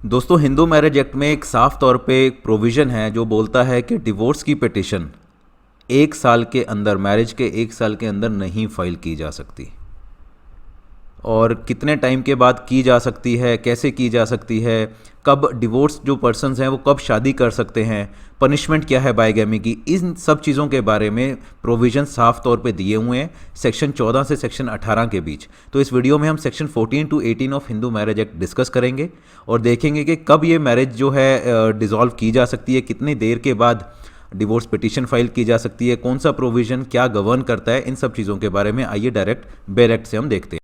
दोस्तों, Hindu Marriage act में एक साफ तौर पे एक प्रोविज़न है जो बोलता है कि डिवोर्स की पिटिशन 1 साल के अंदर, मैरिज के 1 साल के अंदर नहीं फाइल की जा सकती। और कितने टाइम के बाद की जा सकती है, कैसे की जा सकती है, कब डिवोर्स जो पर्सन्स हैं वो कब शादी कर सकते हैं, पनिशमेंट क्या है बाइगैमी की, इन सब चीज़ों के बारे में प्रोविज़न साफ तौर पे दिए हुए हैं सेक्शन 14 से सेक्शन 18 के बीच। तो इस वीडियो में हम section 14 to 18 of Hindu Marriage Act discuss करेंगे और देखेंगे कि कब ये मैरिज जो है डिज़ोल्व की जा सकती है, कितनी देर के बाद डिवोर्स पिटीशन फाइल की जा सकती है, कौन सा प्रोविज़न क्या गवर्न करता है, इन सब चीज़ों के बारे में आइए डायरेक्ट बेर एक्ट से हम देखते हैं।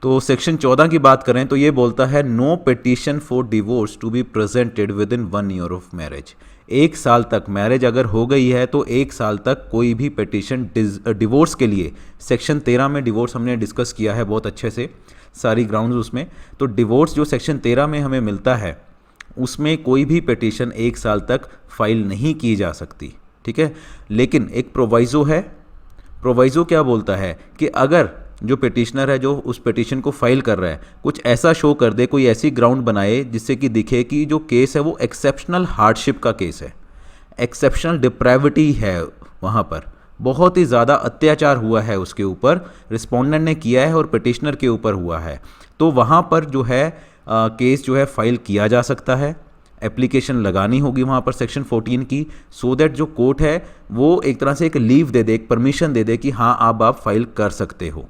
तो सेक्शन 14 की बात करें तो ये बोलता है no petition for divorce to be presented within 1 year of marriage. 1 साल तक मैरिज अगर हो गई है तो 1 साल तक कोई भी पिटीशन डिवोर्स के लिए, सेक्शन 13 में डिवोर्स हमने डिस्कस किया है बहुत अच्छे से, सारी ग्राउंड्स उसमें। तो डिवोर्स जो सेक्शन 13 में हमें मिलता है उसमें कोई भी पिटीशन 1 साल तक फाइल नहीं की जा सकती, ठीक है। लेकिन एक प्रोवाइज़ो है। प्रोवाइज़ो क्या बोलता है कि अगर जो पिटिशनर है जो उस पिटिशन को फाइल कर रहा है कुछ ऐसा शो कर दे, कोई ऐसी ग्राउंड बनाए जिससे कि दिखे कि जो केस है वो एक्सेप्शनल हार्डशिप का केस है, एक्सेप्शनल डिप्रेविटी है, वहाँ पर बहुत ही ज़्यादा अत्याचार हुआ है उसके ऊपर, रिस्पोंडेंट ने किया है और पिटिशनर के ऊपर हुआ है, तो वहाँ पर जो है केस जो है फाइल किया जा सकता है। एप्लीकेशन लगानी होगी वहाँ पर सेक्शन 14 की, सो दैट जो कोर्ट है वो एक तरह से एक लीव दे दे, एक परमिशन दे दे कि हाँ आप फाइल कर सकते हो,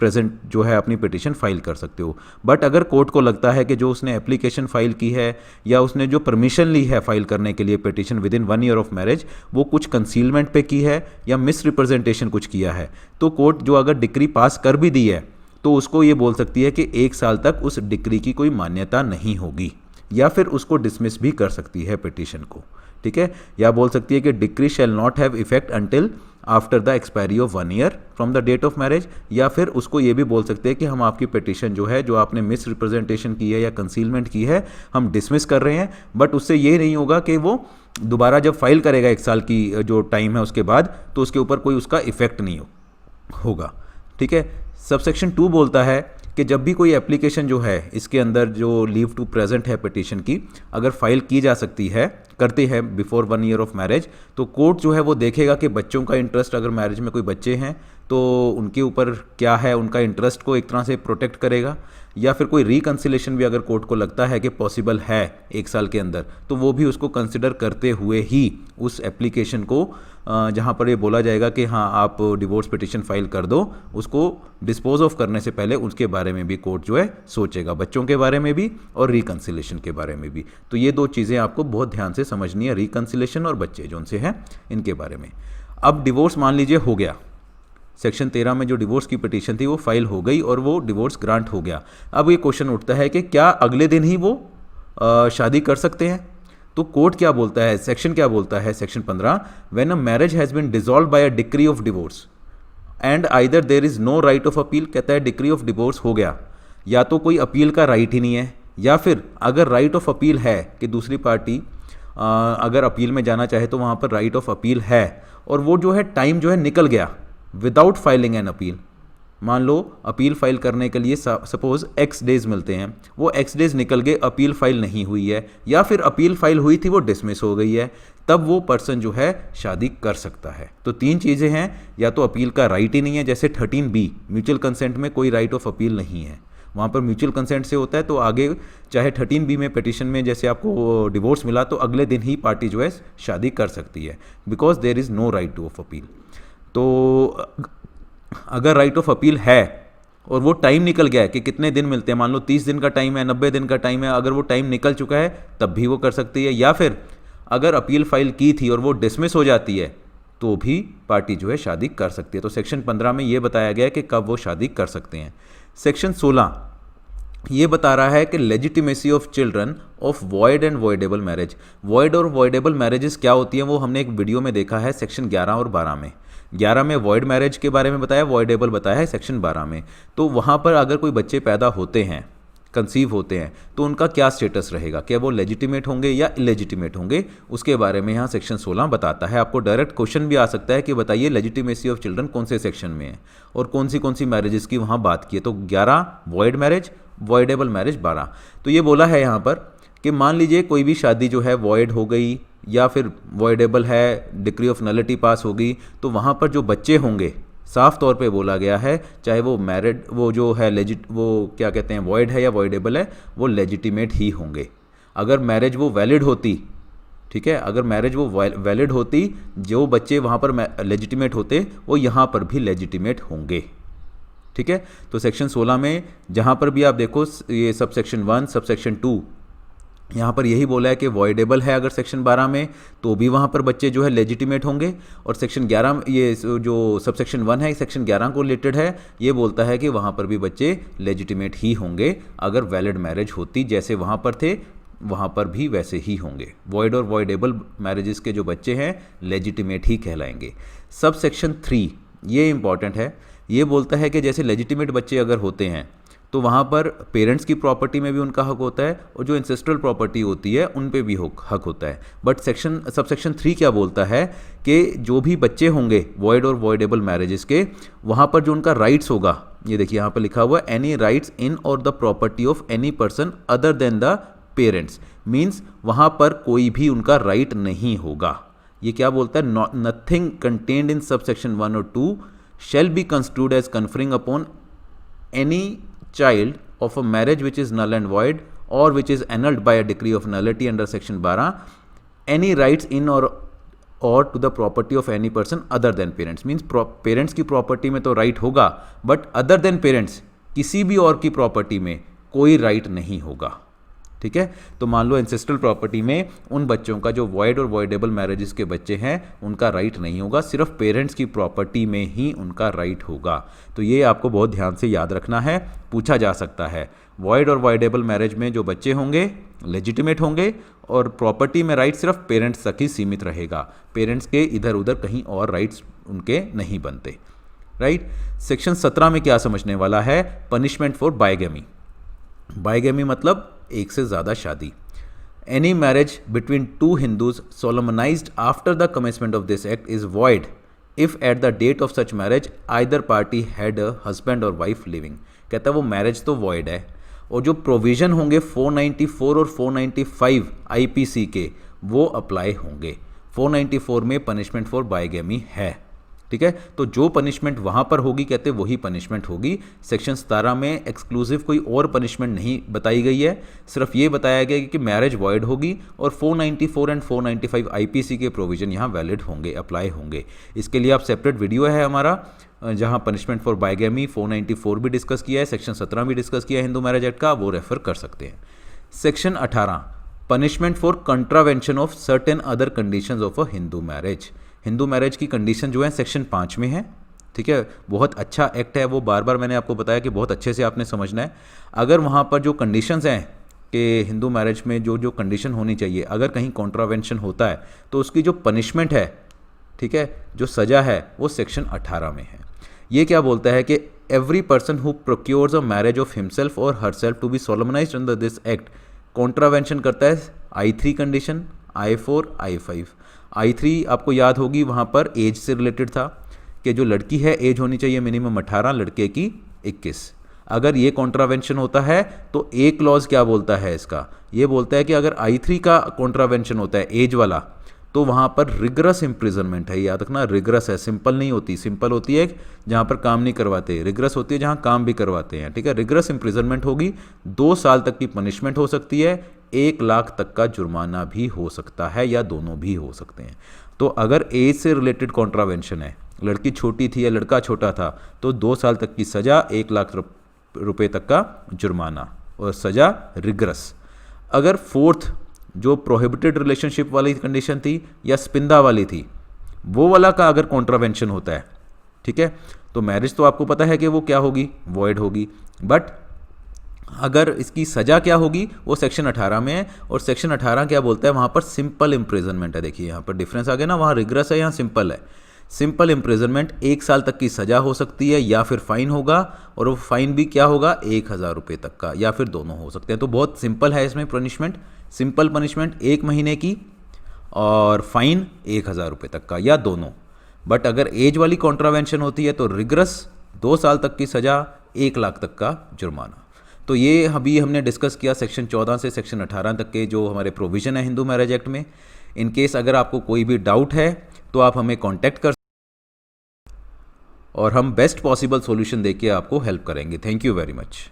प्रेजेंट जो है अपनी पिटीशन फाइल कर सकते हो। बट अगर कोर्ट को लगता है कि जो उसने एप्लीकेशन फाइल की है या उसने जो परमिशन ली है फाइल करने के लिए petition with in 1 year of marriage, वो कुछ कंसीलमेंट पे की है या मिस रिप्रेजेंटेशन कुछ किया है, तो कोर्ट जो अगर डिक्री पास कर भी दी है तो उसको ये बोल सकती है कि 1 साल तक उस डिक्री की कोई मान्यता नहीं होगी, या फिर उसको डिसमिस भी कर सकती है पिटीशन को, ठीक है। या बोल सकती है कि decree shall not have effect until after the expiry of 1 year from the date of marriage, या फिर उसको ये भी बोल सकते हैं कि हम आपकी पिटीशन जो है, जो आपने मिस रिप्रेजेंटेशन की है या कंसीलमेंट की है, हम डिसमिस कर रहे हैं। बट उससे ये नहीं होगा कि वो दोबारा जब फाइल करेगा 1 साल की जो टाइम है उसके बाद, तो उसके ऊपर कोई उसका इफेक्ट नहीं होगा, ठीक है। सबसेक्शन 2 बोलता है कि जब भी कोई एप्लीकेशन जो है इसके अंदर जो लीव टू प्रेजेंट है पिटीशन की, अगर फाइल की जा सकती है, करते हैं बिफोर 1 ईयर ऑफ मैरिज, तो कोर्ट जो है वो देखेगा कि बच्चों का इंटरेस्ट, अगर मैरिज में कोई बच्चे हैं तो उनके ऊपर क्या है, उनका इंटरेस्ट को एक तरह से प्रोटेक्ट करेगा। या फिर कोई रिकन्सिलेशन भी अगर कोर्ट को लगता है कि पॉसिबल है 1 साल के अंदर, तो वो भी उसको कंसिडर करते हुए ही उस एप्लीकेशन को जहाँ पर ये बोला जाएगा कि हाँ आप डिवोर्स पिटीशन फाइल कर दो, उसको डिस्पोज ऑफ करने से पहले उसके बारे में भी कोर्ट जो है सोचेगा, बच्चों के बारे में भी और रिकन्सिलेशन के बारे में भी। तो ये 2 चीज़ें आपको बहुत ध्यान से समझनी है, रिकन्सिलेशन और बच्चे जो उनसे हैं इनके बारे में। अब डिवोर्स मान लीजिए हो गया, सेक्शन 13 में जो डिवोर्स की पिटीशन थी वो फाइल हो गई और वो डिवोर्स ग्रांट हो गया। अब ये क्वेश्चन उठता है कि क्या अगले दिन ही वो शादी कर सकते हैं? तो कोर्ट क्या बोलता है, सेक्शन क्या बोलता है, section 15, when a marriage has been dissolved by a decree of divorce and either there is no right of appeal. कहता है डिक्री ऑफ डिवोर्स हो गया, या तो कोई अपील का राइट ही नहीं है, या फिर अगर राइट ऑफ अपील है कि दूसरी पार्टी अगर अपील में जाना चाहे तो वहाँ पर राइट ऑफ अपील है, और वो जो है टाइम जो है निकल गया विदाउट फाइलिंग एन अपील। मान लो अपील फाइल करने के लिए सपोज एक्स डेज मिलते हैं, वो एक्स डेज निकल गए, अपील फाइल नहीं हुई है, या फिर अपील फाइल हुई थी वो डिसमिस हो गई है, तब वो पर्सन जो है शादी कर सकता है। तो 3 चीज़ें हैं, या तो अपील का राइट ही नहीं है, जैसे 13B म्यूचुअल कंसेंट में कोई राइट ऑफ अपील नहीं है, वहाँ पर म्यूचुअल कंसेंट से होता है, तो आगे चाहे 13B में पिटिशन में जैसे आपको डिवोर्स मिला तो अगले दिन ही पार्टी जो है शादी कर सकती है, because there is no right to of appeal. तो अगर राइट ऑफ अपील है और वो टाइम निकल गया है कि कितने दिन मिलते हैं, मान लो 30 दिन का टाइम है, 90 दिन का टाइम है, अगर वो टाइम निकल चुका है तब भी वो कर सकती है, या फिर अगर अपील फाइल की थी और वो डिसमिस हो जाती है तो भी पार्टी जो है शादी कर सकती है। तो सेक्शन 15 में ये बताया गया है कि कब वो शादी कर सकते हैं। सेक्शन 16 ये बता रहा है कि legitimacy of children of void and voidable marriage. Void और वॉइडेबल मैरिजेस क्या होती हैं वो हमने एक वीडियो में देखा है सेक्शन 11 और 12 में। 11 में वॉइड मैरिज के बारे में बताया, वॉइडेबल बताया है सेक्शन 12 में। तो वहाँ पर अगर कोई बच्चे पैदा होते हैं, कंसीव होते हैं, तो उनका क्या स्टेटस रहेगा, क्या वो लेजिटिमेट होंगे या इलेजिटिमेट होंगे, उसके बारे में यहाँ सेक्शन 16 बताता है। आपको डायरेक्ट क्वेश्चन भी आ सकता है कि बताइए लेजिटिमेसी ऑफ चिल्ड्रन कौन से सेक्शन में है और कौन सी मैरिजेस की वहाँ बात की है। तो 11 वॉइड मैरिज वॉइडेबल मैरिज 12। तो ये बोला है यहाँ पर कि मान लीजिए कोई भी शादी जो है वॉइड हो गई या फिर वॉइडेबल है, डिक्री ऑफ नलिटी पास हो गई, तो वहाँ पर जो बच्चे होंगे साफ तौर पे बोला गया है, चाहे वो मैरिड, वो जो है वो क्या कहते हैं वॉइड है या वॉइडेबल है, वो लेजिटिमेट ही होंगे। अगर मैरिज वो वैलिड होती, ठीक है, अगर मैरिज वो वैलिड होती, जो बच्चे वहाँ पर लेजिटिमेट होते वो यहाँ पर भी लेजिटिमेट होंगे। ठीक है, तो सेक्शन 16 में जहाँ पर भी आप देखो ये सब सेक्शन 1 सब सेक्शन 2 यहाँ पर यही बोला है कि वॉइडेबल है अगर सेक्शन 12 में तो भी वहाँ पर बच्चे जो है लेजिटिमेट होंगे। और सेक्शन 11 ये जो सब सेक्शन 1 है सेक्शन 11 को रिलेटेड है, ये बोलता है कि वहाँ पर भी बच्चे लेजिटिमेट ही होंगे अगर वैलिड मैरिज होती, जैसे वहाँ पर थे वहाँ पर भी वैसे ही होंगे। वॉइड और वॉइडेबल मैरिजेस के जो बच्चे हैं लेजिटिमेट ही कहलाएंगे। सब सेक्शन 3 ये इंपॉर्टेंट है, ये बोलता है कि जैसे लेजिटिमेट बच्चे अगर होते हैं तो वहाँ पर पेरेंट्स की प्रॉपर्टी में भी उनका हक होता है और जो इंसेस्ट्रल प्रॉपर्टी होती है उन पे भी हक होता है। बट सब सेक्शन 3 क्या बोलता है कि जो भी बच्चे होंगे वॉइड और वॉइडेबल मैरिजेस के, वहाँ पर जो उनका राइट्स होगा, ये देखिए यहाँ पर लिखा हुआ है एनी राइट्स इन और the property of any person other than the parents, means वहाँ पर कोई भी उनका राइट नहीं होगा। ये क्या बोलता है, nothing contained in sub section 1 और 2 shall be construed as conferring upon any child of a marriage which is null and void or which is annulled by a decree of nullity under section 12 any rights in or to the property of any person other than parents, means parents की property में तो right होगा but other than parents किसी भी और की property में कोई राइट नहीं होगा। ठीक है, तो मान लो एंसेस्ट्रल प्रॉपर्टी में उन बच्चों का जो वॉइड और वॉइडेबल मैरिजेस के बच्चे हैं उनका राइट नहीं होगा, सिर्फ पेरेंट्स की प्रॉपर्टी में ही उनका राइट होगा। तो ये आपको बहुत ध्यान से याद रखना है, पूछा जा सकता है। वॉइड और वॉइडेबल मैरिज में जो बच्चे होंगे लेजिटिमेट होंगे और प्रॉपर्टी में राइट सिर्फ पेरेंट्स तक ही सीमित रहेगा, पेरेंट्स के इधर उधर कहीं और राइट्स उनके नहीं बनते। राइट, सेक्शन 17 में क्या समझने वाला है, पनिशमेंट फॉर बाइगेमी। बाइगेमी मतलब एक से ज़्यादा शादी। Any marriage between two Hindus solemnized after the commencement of this act is void if at the date of such marriage either party had a husband or wife living. कहता है वो marriage तो void है और जो प्रोविजन होंगे 494 और 495 IPC के वो अप्लाई होंगे। 494 में पनिशमेंट फॉर बाइगेमी है। ठीक है, तो जो पनिशमेंट वहाँ पर होगी कहते वही पनिशमेंट होगी। सेक्शन 17 में एक्सक्लूसिव कोई और पनिशमेंट नहीं बताई गई है, सिर्फ ये बताया गया कि मैरिज वॉइड होगी और 494 एंड 495 आईपीसी के प्रोविजन यहाँ वैलिड होंगे, अप्लाई होंगे। इसके लिए आप सेपरेट वीडियो है हमारा जहाँ पनिशमेंट फॉर बाइगेमी 494 भी डिस्कस किया है, सेक्शन 17 भी डिस्कस किया है हिंदू मैरिज एक्ट का, वो रेफर कर सकते हैं। Section 18 punishment for contravention of certain other conditions of a Hindu marriage. Hindu marriage की कंडीशन जो है सेक्शन 5 में है। ठीक है, बहुत अच्छा एक्ट है, वो बार बार मैंने आपको बताया कि बहुत अच्छे से आपने समझना है। अगर वहाँ पर जो कंडीशंस हैं कि हिंदू मैरिज में जो जो कंडीशन होनी चाहिए, अगर कहीं कॉन्ट्रावेंशन होता है तो उसकी जो पनिशमेंट है, ठीक है, जो सज़ा है वो सेक्शन 18 में है। ये क्या बोलता है कि every person who procures a marriage of himself or herself to be solemnized under this act contravention करता है I3 condition, I4, I5। I3 आपको याद होगी वहाँ पर एज से रिलेटेड था कि जो लड़की है एज होनी चाहिए मिनिमम 18, लड़के की 21। अगर ये कॉन्ट्रावेंशन होता है तो एक क्लॉज क्या बोलता है इसका, ये बोलता है कि अगर I3 का कॉन्ट्रावेंशन होता है एज वाला तो वहाँ पर रिगरस इम्प्रिजनमेंट है। याद रखना, रिगरस है, सिंपल नहीं होती। सिंपल होती है जहाँ पर काम नहीं करवाते, रिगरस होती है जहाँ काम भी करवाते हैं। ठीक है, रिगरस इम्प्रिजनमेंट होगी, 2 साल तक की पनिशमेंट हो सकती है, 1 लाख तक का जुर्माना भी हो सकता है या दोनों भी हो सकते हैं। तो अगर एज से रिलेटेड कॉन्ट्रावेंशन है, लड़की छोटी थी या लड़का छोटा था, तो 2 साल तक की सज़ा, 1 लाख रुपए तक का जुर्माना और सज़ा रिगरस। अगर फोर्थ जो प्रोहिबिटेड रिलेशनशिप वाली कंडीशन थी या स्पिंदा वाली थी, वो वाला का अगर कॉन्ट्रावेंशन होता है, ठीक है, तो मैरिज तो आपको पता है कि वो क्या होगी, वॉइड होगी। बट अगर इसकी सज़ा क्या होगी वो सेक्शन 18 में है। और सेक्शन 18 क्या बोलता है, वहाँ पर सिंपल इम्प्रिजनमेंट है। देखिए यहाँ पर डिफरेंस आ गया ना, वहाँ रिगरस है, यहाँ सिंपल है। सिंपल इम्प्रिजनमेंट 1 साल तक की सज़ा हो सकती है या फिर फाइन होगा, और वो फाइन भी क्या होगा, 1000 रुपये तक का, या फिर दोनों हो सकते हैं। तो बहुत सिंपल है इसमें पनिशमेंट, सिंपल पनिशमेंट 1 महीने की और फाइन 1000 रुपये तक का या दोनों। बट अगर एज वाली कॉन्ट्रावेंशन होती है तो रिगरस 2 साल तक की सज़ा, 1 लाख तक का जुर्माना। तो ये अभी हमने डिस्कस किया सेक्शन 14 से सेक्शन 18 तक के जो हमारे प्रोविज़न है हिंदू मैरिज एक्ट में। इन केस अगर आपको कोई भी डाउट है तो आप हमें कॉन्टैक्ट कर और हम बेस्ट पॉसिबल सॉल्यूशन देके आपको हेल्प करेंगे। Thank you very much.